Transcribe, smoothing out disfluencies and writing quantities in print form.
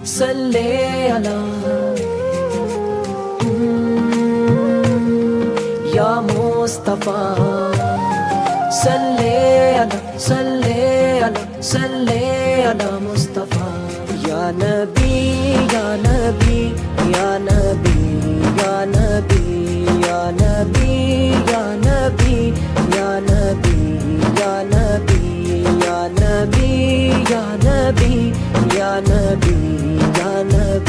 صلی علی یا مصطفیٰ، صلی علی صلی علی صلی علی مصطفیٰ، یا نبی یا نبی یا نبی یا نبی یا نبی یا نبی یا نبی یا نبی یا نبی یا نبی یا نبی یا نبی